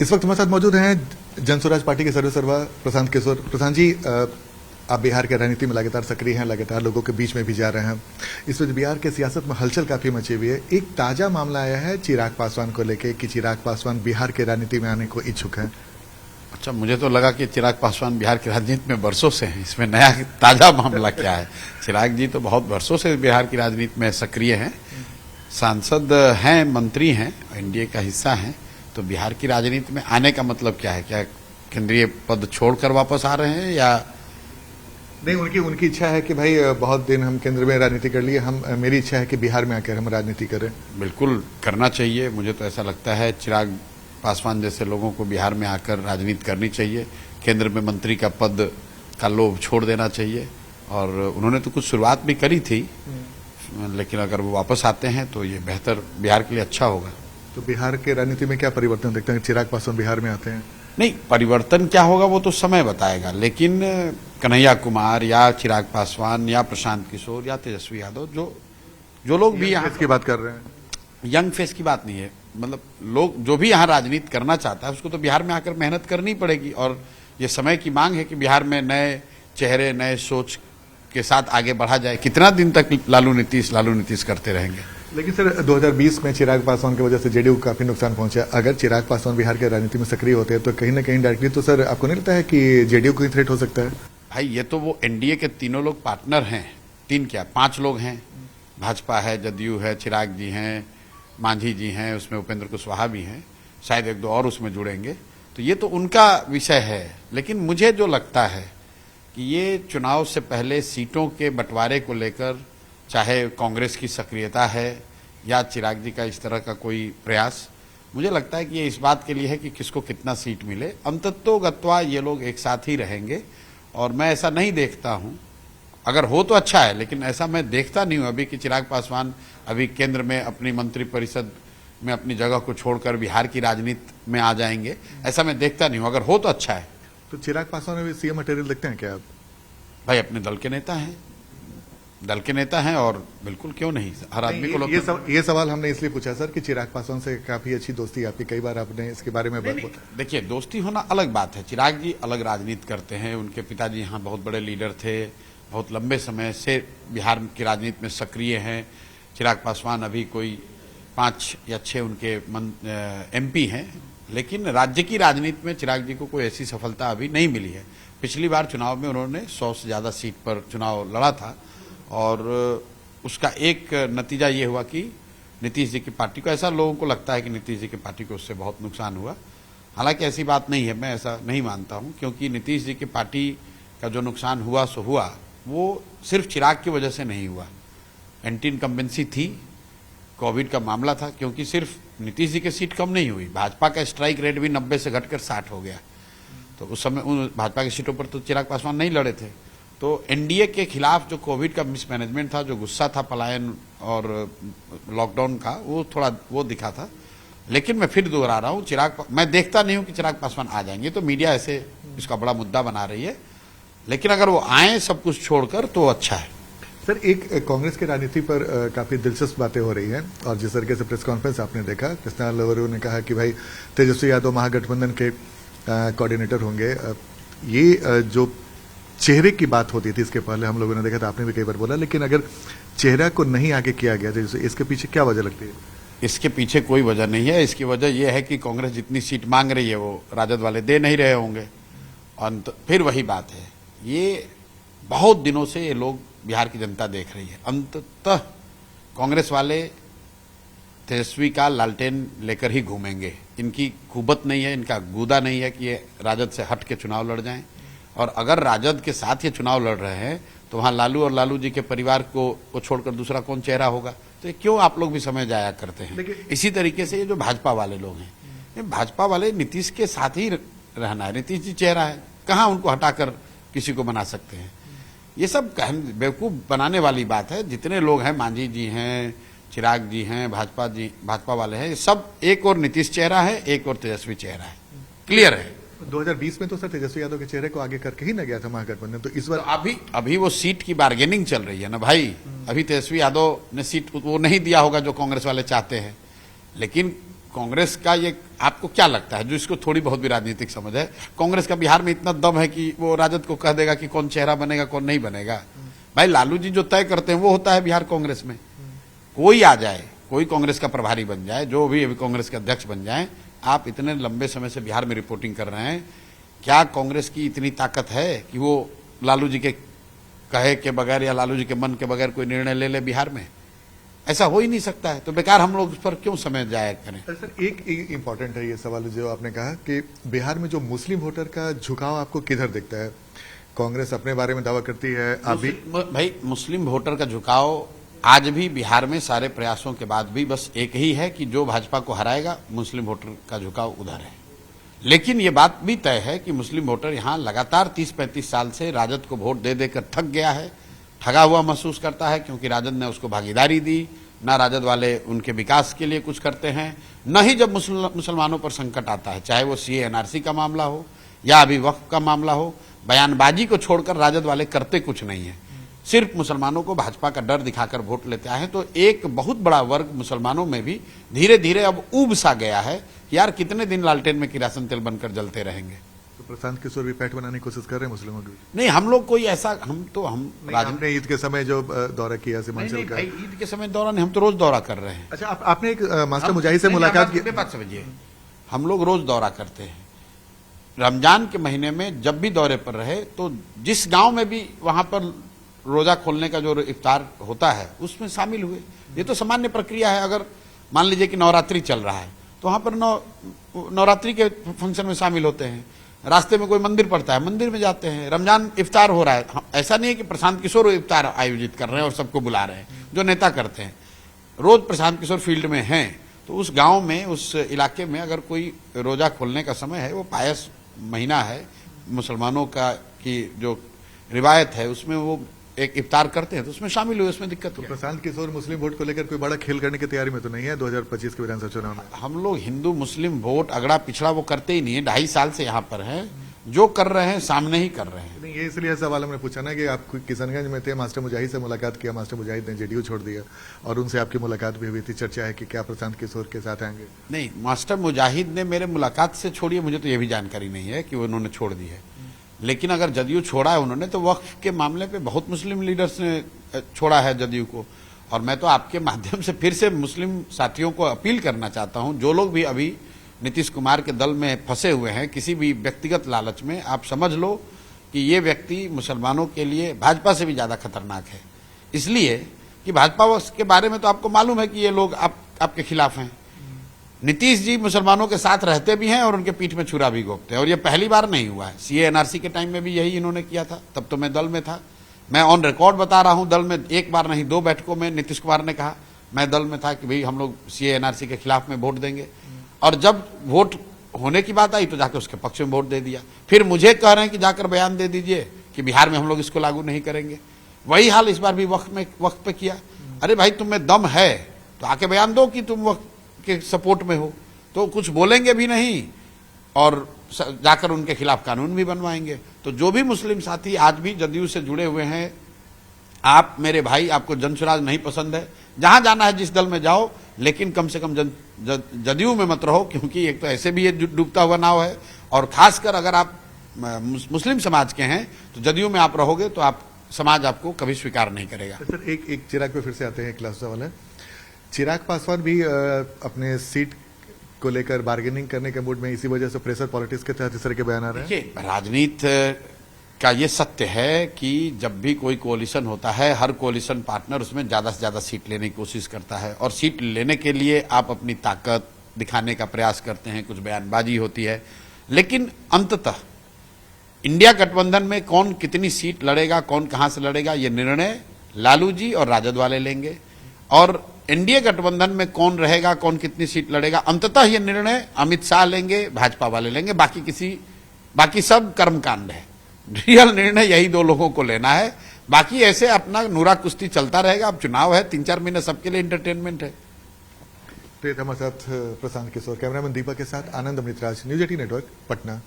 इस वक्त हमारे साथ मौजूद हैं जन स्वराज पार्टी के सर्वेसर्वा प्रशांत किशोर। प्रशांत जी, आप बिहार के राजनीति में लगातार सक्रिय हैं, लगातार लोगों के बीच में भी जा रहे हैं। इस वक्त बिहार के सियासत में हलचल काफी मची हुई है। एक ताजा मामला आया है चिराग पासवान को लेकर कि चिराग पासवान बिहार के राजनीति में आने को इच्छुक हैं। अच्छा, मुझे तो लगा कि चिराग पासवान बिहार की राजनीति में बरसों से हैं। इसमें नया ताजा मामला क्या है? चिराग जी तो बहुत बरसों से बिहार की राजनीति में सक्रिय हैं, सांसद हैं, मंत्री हैं, एनडीए का हिस्सा हैं। तो बिहार की राजनीति में आने का मतलब क्या है? क्या केंद्रीय पद छोड़कर वापस आ रहे हैं या नहीं? उनकी इच्छा है कि भाई बहुत दिन हम केंद्र में राजनीति कर लिए, हम मेरी इच्छा है कि बिहार में आकर हम राजनीति करें। बिल्कुल करना चाहिए। मुझे तो ऐसा लगता है चिराग पासवान जैसे लोगों को बिहार में आकर राजनीति करनी चाहिए। केंद्र में मंत्री का पद का लोभ छोड़ देना चाहिए। और उन्होंने तो कुछ शुरुआत भी करी थी, लेकिन अगर वो वापस आते हैं तो ये बेहतर बिहार के लिए अच्छा होगा। तो बिहार के राजनीति में क्या परिवर्तन देखते हैं चिराग पासवान बिहार में आते हैं? नहीं, परिवर्तन क्या होगा वो तो समय बताएगा, लेकिन कन्हैया कुमार या चिराग पासवान या प्रशांत किशोर या तेजस्वी यादव जो लोग भी यहाँ की बात कर रहे हैं, यंग फेस की बात नहीं है, मतलब लोग जो भी यहाँ राजनीति करना चाहता है उसको तो बिहार में आकर मेहनत करनी पड़ेगी। और ये समय की मांग है कि बिहार में नए चेहरे, नए सोच के साथ आगे बढ़ा जाए। कितना दिन तक लालू नीतीश करते रहेंगे? लेकिन सर 2020 में चिराग पासवान की वजह से जेडीयू को काफी नुकसान पहुंचा। अगर चिराग पासवान बिहार के राजनीति में सक्रिय होते हैं तो कहीं ना कहीं डायरेक्टली तो सर आपको नहीं लगता है कि जेडीयू को थ्रेट हो सकता है? भाई ये तो वो एनडीए के तीनों लोग पार्टनर हैं, 5 लोग हैं। भाजपा है, जदयू है, चिराग जी हैं, मांझी जी हैं, उसमें उपेंद्र कुशवाहा भी हैं, शायद 1-2 और उसमें जुड़ेंगे। तो ये तो उनका विषय है। लेकिन मुझे जो लगता है कि ये चुनाव से पहले सीटों के बंटवारे को लेकर, चाहे कांग्रेस की सक्रियता है या चिराग जी का इस तरह का कोई प्रयास, मुझे लगता है कि ये इस बात के लिए है कि किसको कितना सीट मिले। अंततोगत्वा ये लोग एक साथ ही रहेंगे। और मैं ऐसा नहीं देखता हूं, अगर हो तो अच्छा है, लेकिन ऐसा मैं देखता नहीं हूं अभी कि चिराग पासवान अभी केंद्र में अपनी मंत्रिपरिषद में अपनी जगह को छोड़कर बिहार की राजनीति में आ जाएंगे। ऐसा मैं देखता नहीं हूं। अगर हो तो अच्छा है। तो चिराग पासवान में भी सीएम मटेरियल देखते हैं क्या आप? भाई अपने दल के नेता हैं और बिल्कुल क्यों नहीं, हर आदमी को ये सवाल हमने इसलिए पूछा सर कि चिराग पासवान से काफी अच्छी दोस्ती आपकी, कई बार आपने इसके बारे में बात। देखिए, दोस्ती होना अलग बात है। चिराग जी अलग राजनीति करते हैं, उनके पिताजी यहाँ बहुत बड़े लीडर थे, बहुत लंबे समय से बिहार की राजनीति में सक्रिय हैं। चिराग पासवान अभी कोई 5 या 6 उनके एमपी हैं, लेकिन राज्य की राजनीति में चिराग जी को कोई ऐसी सफलता अभी नहीं मिली है। पिछली बार चुनाव में उन्होंने 100 से ज्यादा सीट पर चुनाव लड़ा था और उसका एक नतीजा ये हुआ कि नीतीश जी की पार्टी को, ऐसा लोगों को लगता है कि नीतीश जी की पार्टी को उससे बहुत नुकसान हुआ। हालांकि ऐसी बात नहीं है, मैं ऐसा नहीं मानता हूं, क्योंकि नीतीश जी की पार्टी का जो नुकसान हुआ सो हुआ, वो सिर्फ चिराग की वजह से नहीं हुआ। एंटी इनकम्बेंसी थी, कोविड का मामला था, क्योंकि सिर्फ नीतीश जी की सीट कम नहीं हुई, भाजपा का स्ट्राइक रेट भी 90 से घटकर 60 हो गया। तो उस समय उन भाजपा की सीटों पर तो चिराग पासवान नहीं लड़े थे। तो एनडीए के खिलाफ जो कोविड का मिसमैनेजमेंट था, जो गुस्सा था पलायन और लॉकडाउन का, वो थोड़ा वो दिखा था। लेकिन मैं फिर दोहरा रहा हूँ, मैं देखता नहीं हूं कि चिराग पासवान आ जाएंगे। तो मीडिया ऐसे इसका बड़ा मुद्दा बना रही है, लेकिन अगर वो आए सब कुछ छोड़कर तो अच्छा है। सर, एक कांग्रेस की राजनीति पर काफी दिलचस्प बातें हो रही हैं और जिस तरीके से प्रेस कॉन्फ्रेंस आपने देखा, कृष्णा लवरू ने कहा कि भाई तेजस्वी यादव महागठबंधन के कोऑर्डिनेटर होंगे। ये जो चेहरे की बात होती थी इसके पहले हम लोगों ने देखा था, आपने भी कई बार बोला, लेकिन अगर चेहरा को नहीं आगे किया गया तो इसके पीछे क्या वजह लगती है? इसके पीछे कोई वजह नहीं है। इसकी वजह यह है कि कांग्रेस जितनी सीट मांग रही है वो राजद वाले दे नहीं रहे होंगे। और फिर वही बात है, ये बहुत दिनों से ये लोग बिहार की जनता देख रही है। अंततः कांग्रेस वाले तेजस्वी का लालटेन लेकर ही घूमेंगे। इनकी कुबत नहीं है, इनका गूदा नहीं है कि ये राजद से हट के चुनाव लड़ जाएं। और अगर राजद के साथ ये चुनाव लड़ रहे हैं तो वहां लालू और लालू जी के परिवार को छोड़कर दूसरा कौन चेहरा होगा? तो क्यों आप लोग भी समय जाया करते हैं? इसी तरीके से ये जो भाजपा वाले लोग हैं, ये भाजपा वाले नीतीश के साथ ही रहना है। नीतीश जी चेहरा है, कहां उनको हटाकर किसी को बना सकते हैं? ये सब बेवकूफ बनाने वाली बात है। जितने लोग हैं, मांझी जी हैं, चिराग जी हैं, भाजपा वाले हैं, सब एक और नीतीश चेहरा है, एक और तेजस्वी चेहरा है। क्लियर है। 2020 में तो सर तेजस्वी यादव के चेहरे को आगे करके ही ना गया था महागठबंधन, तो इस बार तो अभी वो सीट की बार्गेनिंग चल रही है ना भाई। अभी तेजस्वी यादव ने सीट वो नहीं दिया होगा जो कांग्रेस वाले चाहते हैं, लेकिन कांग्रेस का ये आपको क्या लगता है, जो इसको थोड़ी बहुत भी राजनीतिक समझ है, कांग्रेस का बिहार में इतना दम है कि वो राजद को कह देगा कि कौन चेहरा बनेगा कौन नहीं बनेगा? भाई लालू जी जो तय करते हैं वो होता है बिहार कांग्रेस में। कोई आ जाए, कोई कांग्रेस का प्रभारी बन जाए, जो भी अभी कांग्रेस के अध्यक्ष बन जाए, आप इतने लंबे समय से बिहार में रिपोर्टिंग कर रहे हैं, क्या कांग्रेस की इतनी ताकत है कि वो लालू जी के कहे के बगैर या लालू जी के मन के बगैर कोई निर्णय ले ले बिहार में? ऐसा हो ही नहीं सकता है। तो बेकार हम लोग उस पर क्यों समय जाया करें? सर एक इम्पोर्टेंट है ये सवाल जो आपने कहा कि बिहार में जो मुस्लिम वोटर का झुकाव आपको किधर दिखता है? कांग्रेस अपने बारे में दावा करती है, अभी भाई मुस्लिम वोटर का झुकाव आज भी बिहार में सारे प्रयासों के बाद भी बस एक ही है कि जो भाजपा को हराएगा मुस्लिम वोटर का झुकाव उधर है। लेकिन ये बात भी तय है कि मुस्लिम वोटर यहाँ लगातार 30-35 साल से राजद को वोट दे देकर थक गया है, ठगा हुआ महसूस करता है, क्योंकि राजद ने उसको भागीदारी दी, ना राजद वाले उनके विकास के लिए कुछ करते हैं, न ही जब मुसलमानों पर संकट आता है, चाहे वो सीए एनआरसी का मामला हो या अभी वक्फ का मामला हो, बयानबाजी को छोड़कर राजद वाले करते कुछ नहीं है, सिर्फ मुसलमानों को भाजपा का डर दिखाकर वोट लेते आए हैं। तो एक बहुत बड़ा वर्ग मुसलमानों में भी धीरे धीरे अब ऊब सा गया है, यार कितने दिन लालटेन में किरासन तेल बनकर जलते रहेंगे। तो प्रशांत किशोर भी पैठ बनाने की कोशिश कर रहे हैं मुस्लिमों की? नहीं, हम लोग कोई ऐसा आपने ईद के समय जो दौरा किया सीमांचल का? ईद के समय दौरा नहीं, हम तो रोज दौरा कर रहे हैं। अच्छा, आपने एक मास्टर मुजाहिद से मुलाकात की? बात समझिए, हम लोग रोज दौरा करते हैं। रमजान के महीने में जब भी दौरे पर रहे तो जिस गांव में भी वहां पर रोजा खोलने का जो इफ्तार होता है उसमें शामिल हुए। ये तो सामान्य प्रक्रिया है। अगर मान लीजिए कि नवरात्रि चल रहा है तो वहां पर नवरात्रि के फंक्शन में शामिल होते हैं। रास्ते में कोई मंदिर पड़ता है, मंदिर में जाते हैं। रमजान इफ्तार हो रहा है, ऐसा नहीं है कि प्रशांत किशोर इफ्तार आयोजित कर रहे हैं और सबको बुला रहे हैं, जो नेता करते हैं। रोज प्रशांत किशोर फील्ड में हैं, तो उस गांव में, उस इलाके में अगर कोई रोजा खोलने का समय है, वो पायस महीना है मुसलमानों का की जो रिवायत है, उसमें वो एक इफ्तार करते हैं, तो उसमें शामिल हुए, उसमें दिक्कत तो प्रशांत किशोर मुस्लिम वोट को लेकर कोई बड़ा खेल करने की तैयारी में तो नहीं है 2025 के विधानसभा चुनाव में? हम लोग हिंदू मुस्लिम वोट अगड़ा पिछड़ा वो करते ही नहीं है। 2.5 साल से यहाँ पर है, जो कर रहे हैं सामने ही कर रहे हैं। नहीं, ये इसलिए सवाल हमने पूछा ना कि आप किशनगंज में थे, मास्टर मुजाहिद से मुलाकात किया, मास्टर मुजाहिद ने जेडीयू छोड़ दिया और उनसे आपकी मुलाकात भी हुई थी। चर्चा है कि क्या प्रशांत किशोर के साथ आएंगे? नहीं, मास्टर मुजाहिद ने मेरे मुलाकात से छोड़ी, मुझे तो ये भी जानकारी नहीं है कि उन्होंने छोड़ दी है। लेकिन अगर जदयू छोड़ा है उन्होंने, तो वक्फ के मामले पे बहुत मुस्लिम लीडर्स ने छोड़ा है जदयू को। और मैं तो आपके माध्यम से फिर से मुस्लिम साथियों को अपील करना चाहता हूं, जो लोग भी अभी नीतीश कुमार के दल में फंसे हुए हैं किसी भी व्यक्तिगत लालच में, आप समझ लो कि ये व्यक्ति मुसलमानों के लिए भाजपा से भी ज्यादा खतरनाक है। इसलिए कि भाजपा के बारे में तो आपको मालूम है कि ये लोग आपके खिलाफ हैं। नीतीश जी मुसलमानों के साथ रहते भी हैं और उनके पीठ में छुरा भी घोंपते हैं, और ये पहली बार नहीं हुआ है। सीए एनआरसी के टाइम में भी यही इन्होंने किया था, तब तो मैं दल में था। मैं ऑन रिकॉर्ड बता रहा हूं, दल में एक बार नहीं 2 बैठकों में नीतीश कुमार ने कहा, मैं दल में था कि भाई हम लोग सीए एनआरसी के खिलाफ में वोट देंगे, और जब वोट होने की बात आई तो जाकर उसके पक्ष में वोट दे दिया। फिर मुझे कह रहे हैं कि जाकर बयान दे दीजिए कि बिहार में हम लोग इसको लागू नहीं करेंगे। वही हाल इस बार भी वक्त पे किया। अरे भाई, तुम्हें दम है तो आके बयान दो कि तुम वक्त के सपोर्ट में हो, तो कुछ बोलेंगे भी नहीं और जाकर उनके खिलाफ कानून भी बनवाएंगे। तो जो भी मुस्लिम साथी आज भी जदयू से जुड़े हुए हैं, आप मेरे भाई, आपको जनसुराज नहीं पसंद है, जहां जाना है जिस दल में जाओ, लेकिन कम से कम जदयू में मत रहो, क्योंकि एक तो ऐसे भी ये डूबता हुआ नाव है, और खासकर अगर आप मुस्लिम समाज के हैं तो जदयू में आप रहोगे तो आप समाज आपको कभी स्वीकार नहीं करेगा। सर एक चिराग पे फिर से आते हैं, एक लास्ट सवाल है। चिराग पासवान भी अपने सीट को लेकर बार्गेनिंग करने के मूड में, इसी वजह से प्रेशर पॉलिटिक्स के तहत इस तरह के बयान आ रहे हैं। देखिए, राजनीति का ये सत्य है कि जब भी कोई कोalition होता है, हर कोalition पार्टनर उसमें ज्यादा से ज्यादा सीट लेने की कोशिश करता है, और सीट लेने के लिए आप अपनी ताकत दिखाने का प्रयास करते हैं, कुछ बयानबाजी होती है। लेकिन अंततः इंडिया गठबंधन में कौन कितनी सीट लड़ेगा, कौन कहां से लड़ेगा, ये निर्णय लालू जी और राजद वाले लेंगे। और एनडीए गठबंधन में कौन रहेगा, कौन कितनी सीट लड़ेगा, अंततः ये निर्णय अमित शाह लेंगे, भाजपा वाले लेंगे। बाकी सब कर्मकांड है। रियल निर्णय यही 2 लोगों को लेना है। बाकी ऐसे अपना नूरा कुश्ती चलता रहेगा। अब चुनाव है, 3-4 महीने सबके लिए इंटरटेनमेंट है। तो हमारे साथ प्रशांत किशोर, कैमरामैन दीपक के साथ आनंद अमृतराज, न्यूज 18 नेटवर्क, पटना।